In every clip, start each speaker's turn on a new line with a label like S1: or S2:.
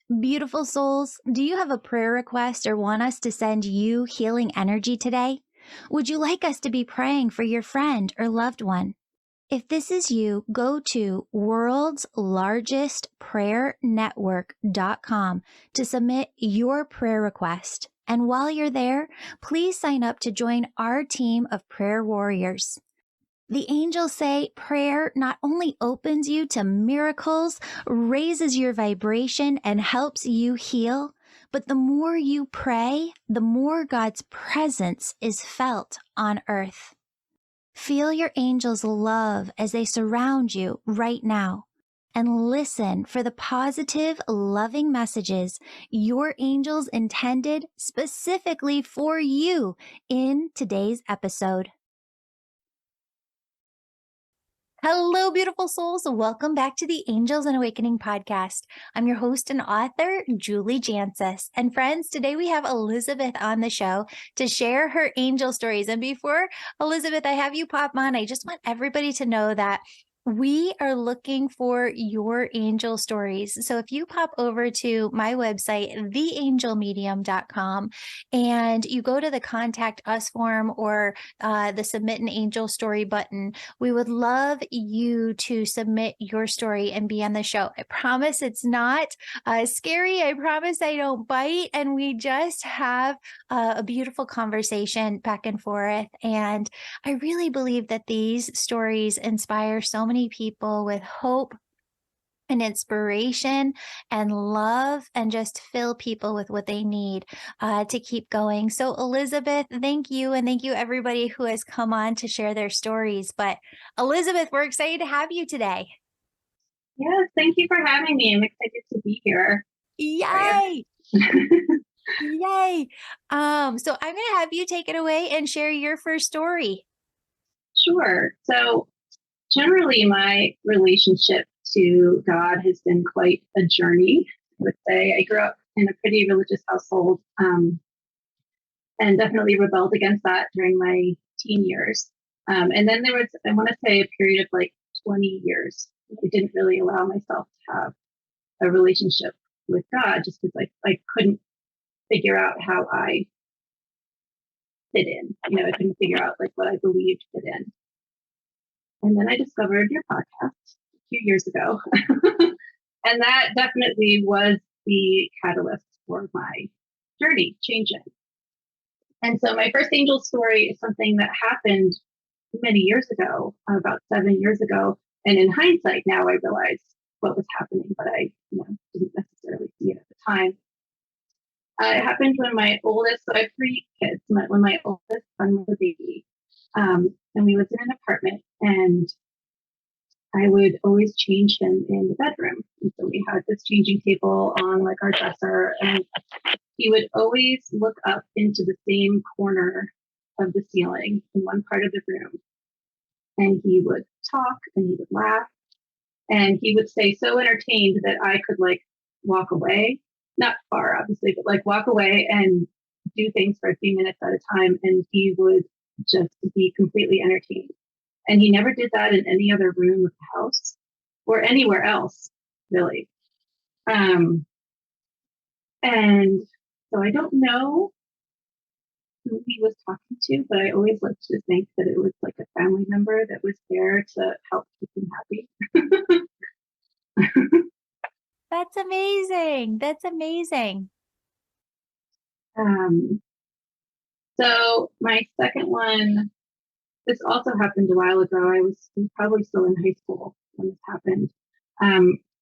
S1: Beautiful souls, do you have a prayer request or want us to send you healing energy today? Would you like us to be praying for your friend or loved one? If this is you, go to worldslargestprayernetwork.com to submit your prayer request. And while you're there, please sign up to join our team of prayer warriors. The angels say prayer not only opens you to miracles, raises your vibration, and helps you heal, but the more you pray, the more God's presence is felt on earth. Feel your angels' love as they surround you right now, and listen for the positive, loving messages your angels intended specifically for you in today's episode. Hello, beautiful souls. Welcome back to the Angels and Awakening podcast. I'm your host and author, Julie Jancius. And friends, today we have Elizabeth on the show to share her angel stories. And before, Elizabeth, I have you pop on, I just want everybody to know that we are looking for your angel stories. So if you pop over to my website, theangelmedium.com, and you go to the contact us form or the submit an angel story button, we would love you to submit your story and be on the show. I promise it's not scary. I promise I don't bite. And we just have a beautiful conversation back and forth. And I really believe that these stories inspire so many people with hope and inspiration and love, and just fill people with what they need to keep going. So Elizabeth, thank you. And thank you everybody who has come on to share their stories. But Elizabeth, we're excited to have you today.
S2: Yes, thank you for having me. I'm excited to be here.
S1: Yay! Yay! So I'm going to have you take it away and share your first story.
S2: Sure. So generally my relationship to God has been quite a journey. I would say I grew up in a pretty religious household, and definitely rebelled against that during my teen years. And then there was, I want to say, a period of like 20 years. I didn't really allow myself to have a relationship with God just because I couldn't figure out how I fit in. I couldn't figure out like what I believed fit in. And then I discovered your podcast a few years ago. And that definitely was the catalyst for my journey changing. And so my first angel story is something that happened many years ago, about 7 years ago. And in hindsight, now I realize what was happening, but I didn't necessarily see it at the time. It happened when my oldest, so I have 3 kids, when my oldest son was a baby. And we lived in an apartment, and I would always change him in the bedroom. And so we had this changing table on like our dresser, and he would always look up into the same corner of the ceiling in one part of the room. And he would talk and he would laugh, and he would stay so entertained that I could like walk away, not far obviously, but like walk away and do things for a few minutes at a time. And he would just be completely entertained. And he never did that in any other room of the house or anywhere else, really. And so I don't know who he was talking to, but I always like to think that it was like a family member that was there to help keep him happy.
S1: That's amazing. That's amazing.
S2: So my second one, this also happened a while ago. I was probably still in high school when this happened.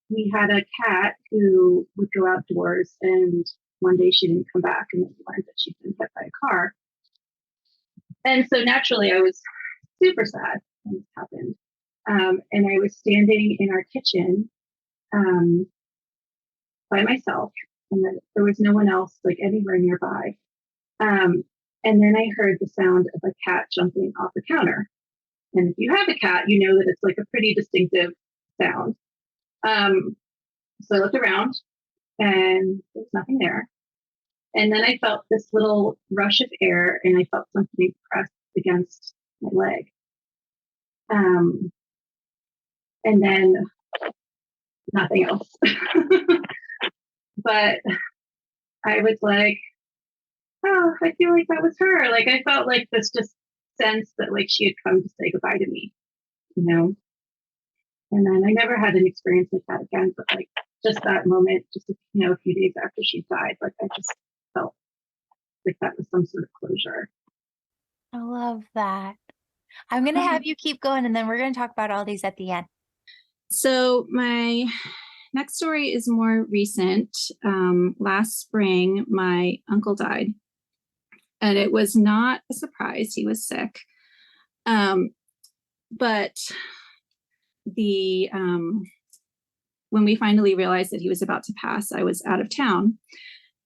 S2: We had a cat who would go outdoors, and one day she didn't come back, and then we learned that she'd been hit by a car. And so naturally, I was super sad when this happened. And I was standing in our kitchen by myself, and there was no one else like anywhere nearby. And then I heard the sound of a cat jumping off the counter. And if you have a cat, you know that it's like a pretty distinctive sound. So I looked around, and there was nothing there. And then I felt this little rush of air, and I felt something pressed against my leg. And then nothing else. but I was like, oh, I feel like that was her. Like I felt like this just sense that like she had come to say goodbye to me, you know. And then I never had an experience like that again, but like just that moment, just a few days after she died, like I just felt like that was some sort of closure.
S1: I love that. I'm going to have you keep going and then we're going to talk about all these at the end.
S3: So my next story is more recent. Last spring, my uncle died, and it was not a surprise. He was sick. But the when we finally realized that he was about to pass, I was out of town,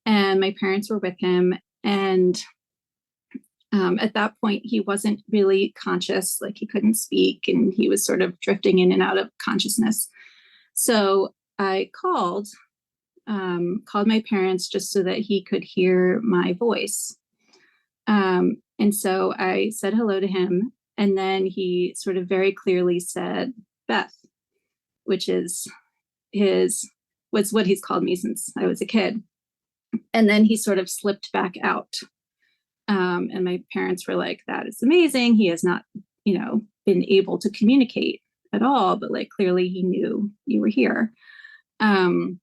S3: and my parents were with him. And at that point, he wasn't really conscious, like he couldn't speak, and he was sort of drifting in and out of consciousness. So I called my parents just so that he could hear my voice. And so I said hello to him, and then he sort of very clearly said Beth, which is was what he's called me since I was a kid. And then he sort of slipped back out. And my parents were like, that is amazing. He has not, been able to communicate at all, but like clearly he knew you were here. And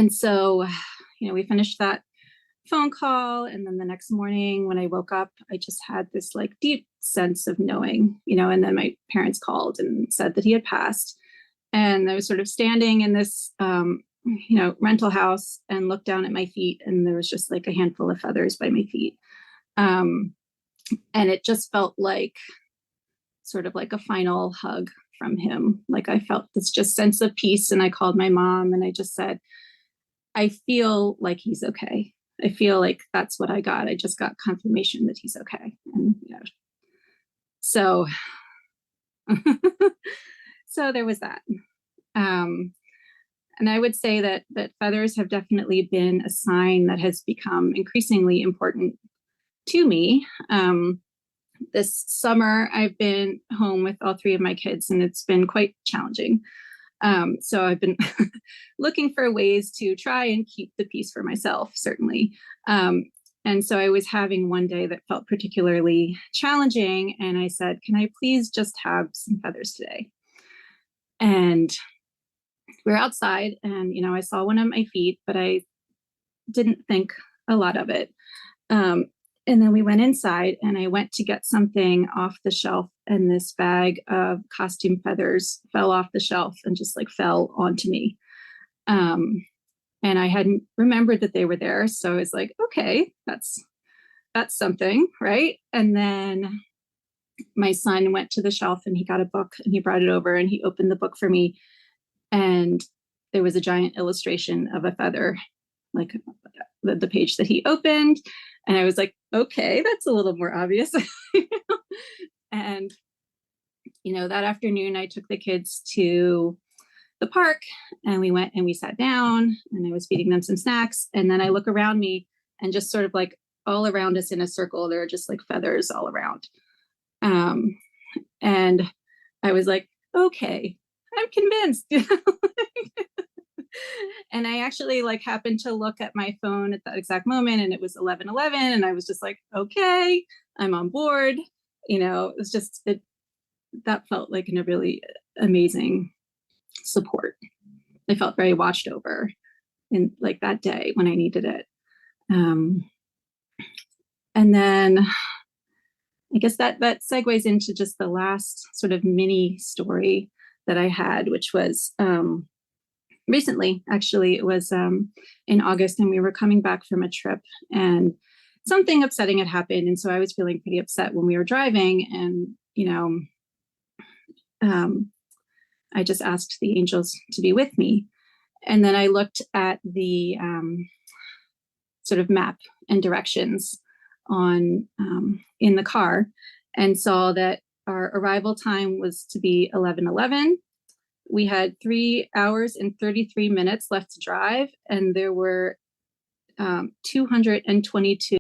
S3: so, we finished that phone call. And then the next morning when I woke up, I just had this like deep sense of knowing, and then my parents called and said that he had passed. And I was sort of standing in this, rental house and looked down at my feet, and there was just like a handful of feathers by my feet. And it just felt like sort of like a final hug from him. Like I felt this just sense of peace. And I called my mom and I just said, I feel like he's okay. I feel like that's what I got. I just got confirmation that he's okay. And so so there was that. And I would say that feathers have definitely been a sign that has become increasingly important to me. This summer, I've been home with all three of my kids, and it's been quite challenging. So I've been looking for ways to try and keep the peace for myself, certainly. And so I was having one day that felt particularly challenging, and I said, can I please just have some feathers today? And we were outside, and, I saw one on my feet, but I didn't think a lot of it. And then we went inside, and I went to get something off the shelf, and this bag of costume feathers fell off the shelf and just like fell onto me. And I hadn't remembered that they were there. So I was like, okay, that's something, right? And then my son went to the shelf and he got a book and he brought it over and he opened the book for me. And there was a giant illustration of a feather, like the page that he opened. And I was like, okay, that's a little more obvious. And, that afternoon I took the kids to the park and we went and we sat down and I was feeding them some snacks. And then I look around me and just sort of like all around us in a circle, there are just like feathers all around. And I was like, okay, I'm convinced. And I actually like happened to look at my phone at that exact moment and it was 11:11 and I was just like, okay, I'm on board. It was just that felt like a really amazing support. I felt very watched over in like that day when I needed it. And then I guess that segues into just the last sort of mini story that I had, which was recently. Actually, it was in August, and we were coming back from a trip, and something upsetting had happened, and so I was feeling pretty upset when we were driving, and I just asked the angels to be with me, and then I looked at the sort of map and directions on in the car, and saw that our arrival time was to be 11:11. We had 3 hours and 33 minutes left to drive, and there were 222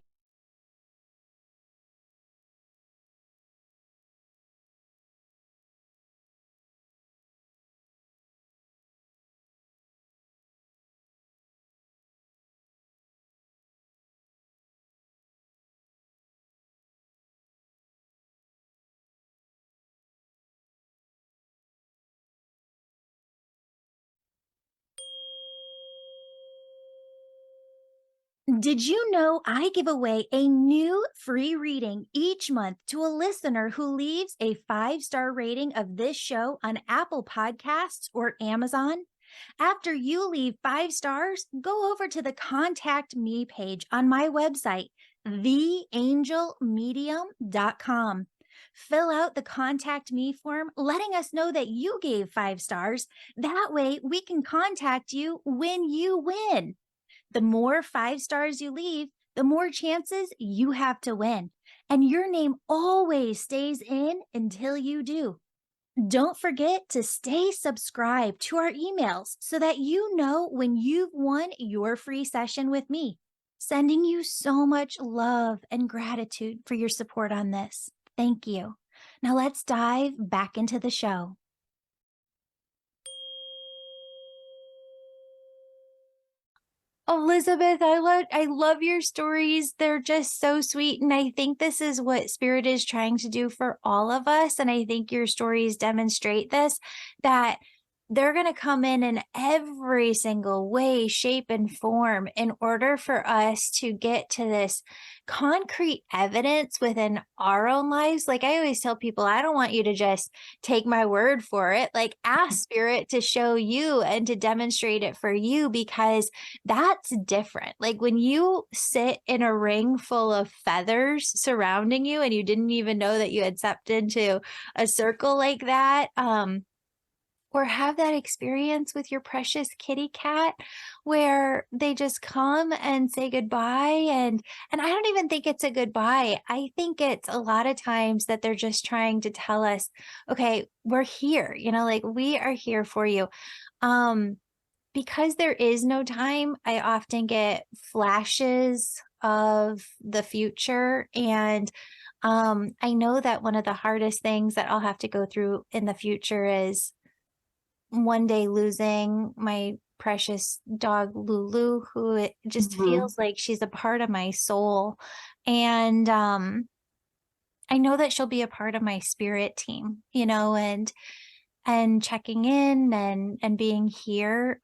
S1: Did you know I give away a new free reading each month to a listener who leaves a 5-star rating of this show on Apple Podcasts or Amazon? After you leave 5 stars, go over to the Contact Me page on my website, theangelmedium.com. Fill out the Contact Me form, letting us know that you gave 5 stars. That way, we can contact you when you win. The more 5 stars you leave, the more chances you have to win. And your name always stays in until you do. Don't forget to stay subscribed to our emails so that you know when you've won your free session with me. Sending you so much love and gratitude for your support on this. Thank you. Now let's dive back into the show. Elizabeth, I love your stories. They're just so sweet. And I think this is what Spirit is trying to do for all of us. And I think your stories demonstrate this, that they're going to come in every single way, shape, and form in order for us to get to this concrete evidence within our own lives. Like I always tell people, I don't want you to just take my word for it. Like ask Spirit to show you and to demonstrate it for you, because that's different. Like when you sit in a ring full of feathers surrounding you and you didn't even know that you had stepped into a circle like that, or have that experience with your precious kitty cat where they just come and say goodbye, and I don't even think it's a goodbye. I think it's a lot of times that they're just trying to tell us, okay, we're here, like we are here for you. Um because there is no time, I often get flashes of the future. And I know that one of the hardest things that I'll have to go through in the future is one day losing my precious dog Lulu, who it just
S3: Mhm.
S1: feels like she's a part of my soul. And I know that she'll be a part of my spirit team, and checking in and being here.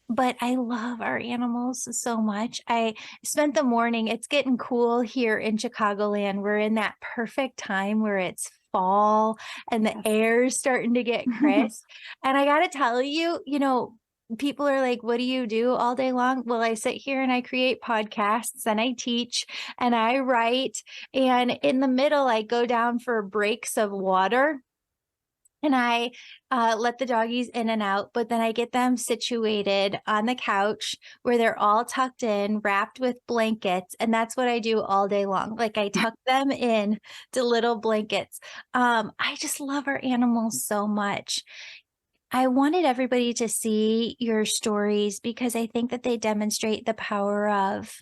S1: But I love our animals so much. I spent the morning, it's getting cool here in Chicagoland. We're in that perfect time where it's fall and the
S3: Yes.
S1: air's starting to get crisp. And I got to tell you, people are like, what do you do all day long? Well, I sit here and I create podcasts and I teach and I write. And in the middle, I go down for breaks of water and I let the doggies in and out, but then I get them situated on the couch where they're all tucked in, wrapped with blankets. And that's what I do all day long. Like I tuck them in to little blankets. I just love our animals so much. I wanted everybody to see your stories because I think that they demonstrate the power of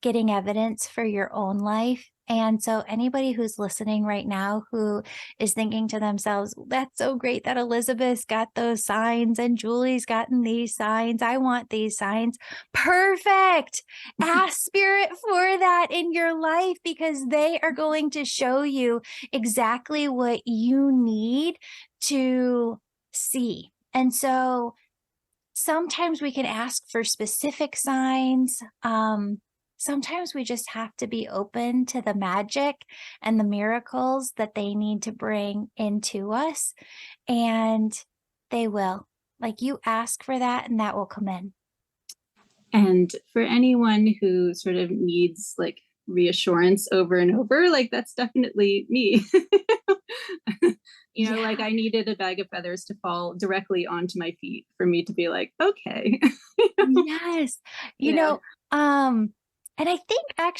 S1: getting evidence for your own life. And so, anybody who's listening right now who is thinking to themselves, that's so great that Elizabeth's got those signs and Julie's gotten these signs. I want these signs. Perfect. Ask Spirit for that in your life because they are going to show you exactly what you need to see. And so, sometimes we can ask for specific signs. Sometimes we just have to be open to the magic and the miracles that they need to bring into us. And they will. Like you ask for that, and that will come in.
S3: And for anyone who sort of needs like reassurance over and over, like that's definitely me. Like
S1: Yeah.
S3: I needed a bag of feathers to fall directly onto my feet for me to be like, okay.
S1: Yes. You
S3: Yeah,
S1: know, um, and I think I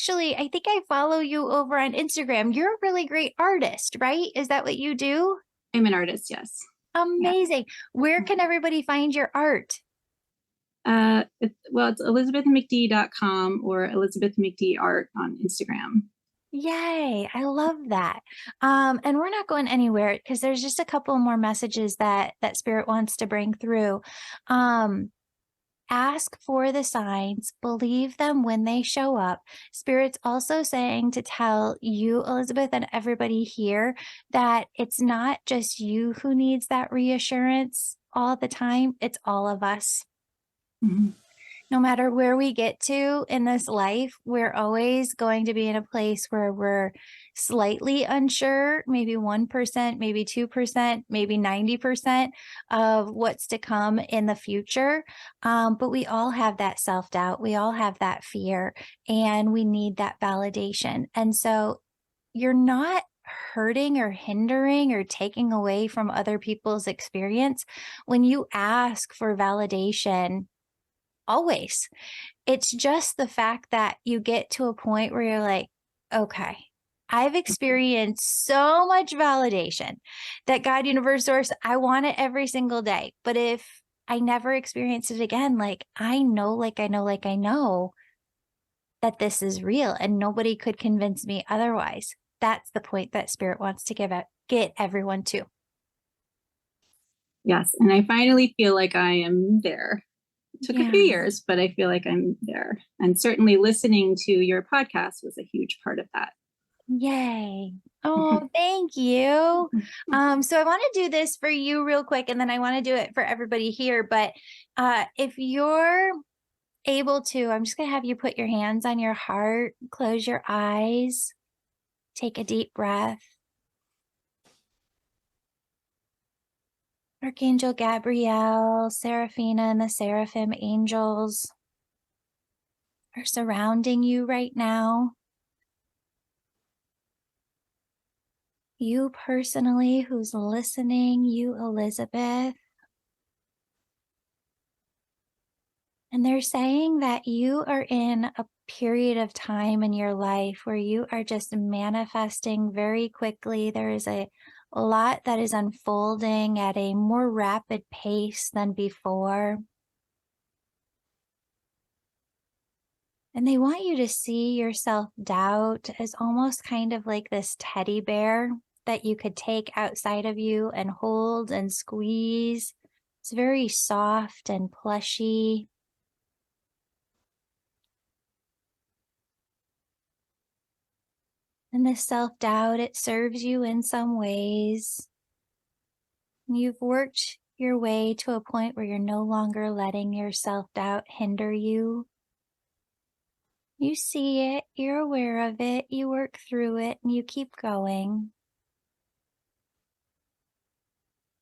S1: follow you over on Instagram. You're a really great artist, right? Is that what you do?
S3: I'm an artist. Yes. Yeah.
S1: Amazing. Where can everybody find your art?
S3: It's elizabethmcd.com or Elizabeth McD Art on Instagram.
S1: Yay, I love that. And we're not going anywhere because there's just a couple more messages that Spirit wants to bring through. Um, Ask for the signs, believe them when they show up. Spirit's also saying to tell you, Elizabeth, and everybody here that it's not just you who needs that reassurance all the time, it's all of us.
S3: Mhm.
S1: No matter where we get to in this life, we're always going to be in a place where we're slightly unsure, maybe 1%, maybe 2%, maybe 90% of what's to come in the future. But we all have that self doubt. We all have that fear, and we need that validation. And so you're not hurting or hindering or taking away from other people's experience when you ask for validation. Always. It's just the fact that you get to a point where you're like, okay, I've experienced so much validation that God, universe, source, I want it every single day. But if I never experience it again, like I know, that this is real and nobody could convince me otherwise. That's the point that Spirit wants to get everyone to.
S3: Yes. And I finally feel like I am there. It took a few
S1: Yeah.
S3: years, but I feel like I'm there. And certainly listening to your podcast was a huge part of that.
S1: Yay. Oh, thank you. So I want to do this for you real quick, and then I want to do it for everybody here. But if you're able to, I'm just going to have you put your hands on your heart, close your eyes, take a deep breath. Archangel Gabriel, Seraphina, and the Seraphim angels are surrounding you right now. You personally, who's listening, you, Elizabeth. And they're saying that you are in a period of time in your life where you are just manifesting very quickly. There is a lot that is unfolding at a more rapid pace than before. And they want you to see your self-doubt as almost kind of like this teddy bear that you could take outside of you and hold and squeeze. It's very soft and plushy. And this self-doubt, it serves you in some ways. You've worked your way to a point where you're no longer letting your self-doubt hinder you. You see it, you're aware of it, you work through it, and you keep going.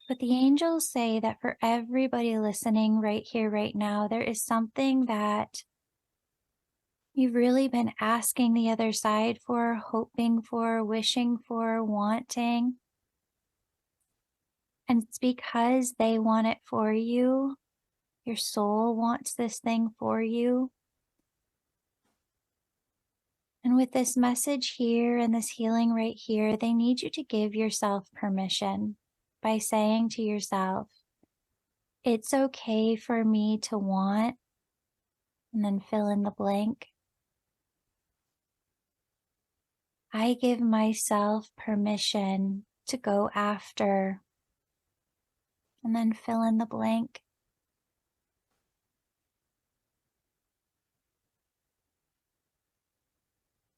S1: But the angels say that for everybody listening right here, right now, there is something that you've really been asking the other side for, hoping for, wishing for, wanting. And it's because they want it for you. Your soul wants this thing for you. And with this message here and this healing right here, they need you to give yourself permission by saying to yourself, it's okay for me to want, and then fill in the blank. I give myself permission to go after, and then fill in the blank.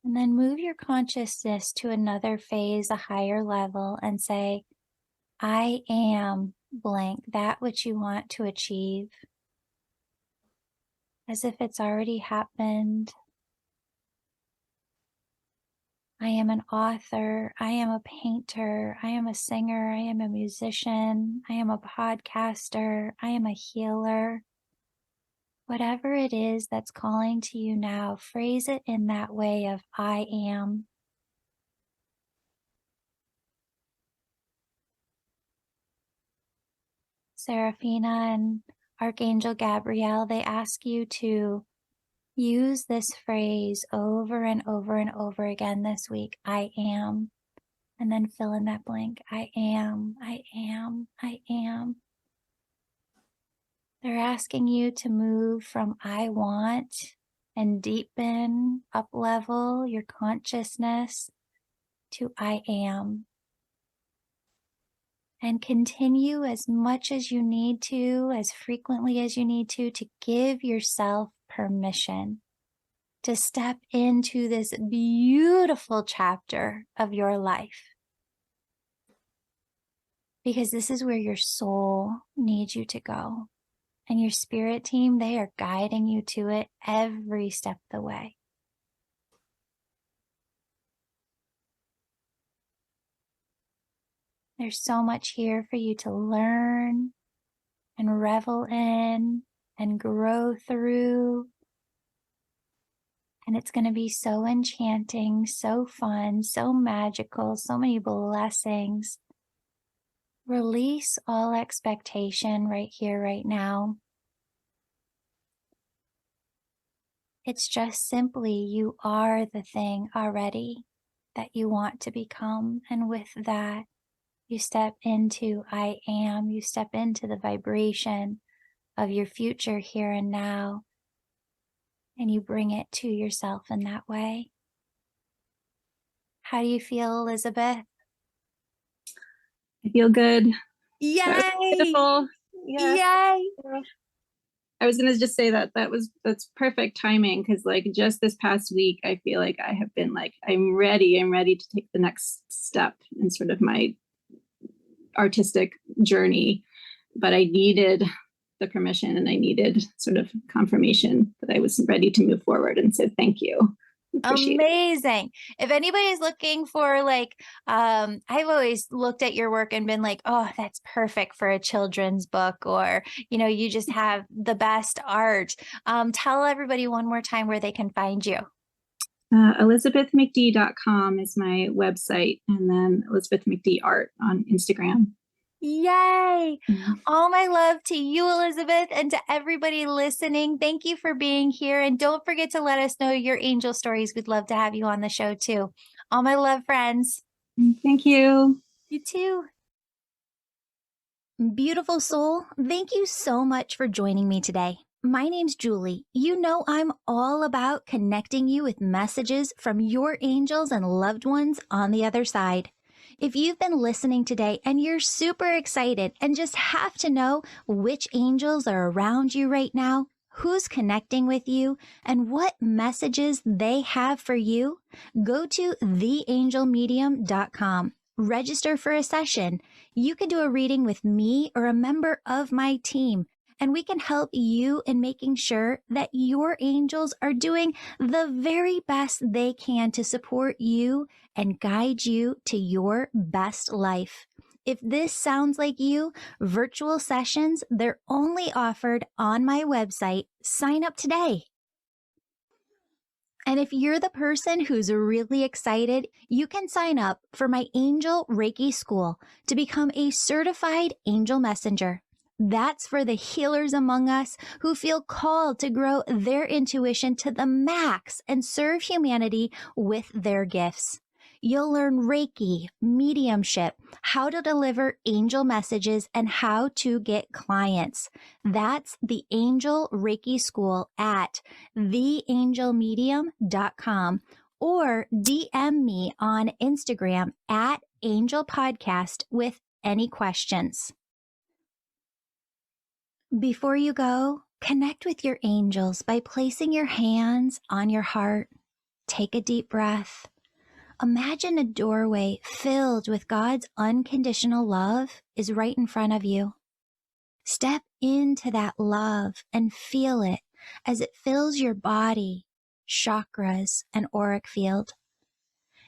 S1: And then move your consciousness to another phase, a higher level, and say, I am blank, that which you want to achieve, as if it's already happened. I am an author, I am a painter, I am a singer, I am a musician, I am a podcaster, I am a healer. Whatever it is that's calling to you now, phrase it in that way of I am. Seraphina and Archangel Gabriel, they ask you to use this phrase over and over and over again this week. I am. And then fill in that blank. I am, I am, I am. They're asking you to move from I want and deepen, up level your consciousness to I am. And continue as much as you need to, as frequently as you need to give yourself permission to step into this beautiful chapter of your life. Because this is where your soul needs you to go. And your spirit team, they are guiding you to it every step of the way. There's so much here for you to learn and revel in and grow through. And it's going to be so enchanting, so fun, so magical, so many blessings. Release all expectation right here, right now. It's just simply you are the thing already that you want to become. And with that, you step into I am, you step into the vibration of your future here and now, and you bring it to yourself in that way. How do you feel, Elizabeth?
S3: I feel good.
S1: Yay!
S3: Beautiful. Yeah.
S1: Yay!
S3: I was gonna just say that's perfect timing, because like just this past week, I feel like I have been like, I'm ready to take the next step in sort of my artistic journey, but I needed the permission and I needed sort of confirmation that I was ready to move forward, and said thank you.
S1: Amazing. If anybody's looking for I've always looked at your work and been like, oh, that's perfect for a children's book, or, you just have the best art. Tell everybody one more time where they can find you.
S3: ElizabethMcD.com is my website, and then Elizabeth McD Art on Instagram.
S1: Yay! All my love to you, Elizabeth, and to everybody listening. Thank you for being here. And don't forget to let us know your angel stories. We'd love to have you on the show too. All my love, friends.
S3: Thank you.
S1: You too. Beautiful soul, thank you so much for joining me today. My name's Julie. You know I'm all about connecting you with messages from your angels and loved ones on the other side. If you've been listening today and you're super excited and just have to know which angels are around you right now, who's connecting with you, and what messages they have for you, go to theangelmedium.com. Register for a session. You can do a reading with me or a member of my team, and we can help you in making sure that your angels are doing the very best they can to support you and guide you to your best life. If this sounds like you, virtual sessions, they're only offered on my website. Sign up today. And if you're the person who's really excited, you can sign up for my Angel Reiki School to become a certified angel messenger. That's for the healers among us who feel called to grow their intuition to the max and serve humanity with their gifts. You'll learn Reiki, mediumship, how to deliver angel messages, and how to get clients. That's the Angel Reiki School at theangelmedium.com, or DM me on Instagram at Angel Podcast with any questions. Before you go, connect with your angels by placing your hands on your heart. Take a deep breath. Imagine a doorway filled with God's unconditional love is right in front of you. Step into that love and feel it as it fills your body, chakras, and auric field.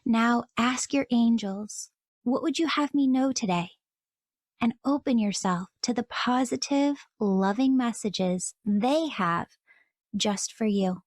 S1: Now ask your angels, what would you have me know today? And open yourself to the positive, loving messages they have just for you.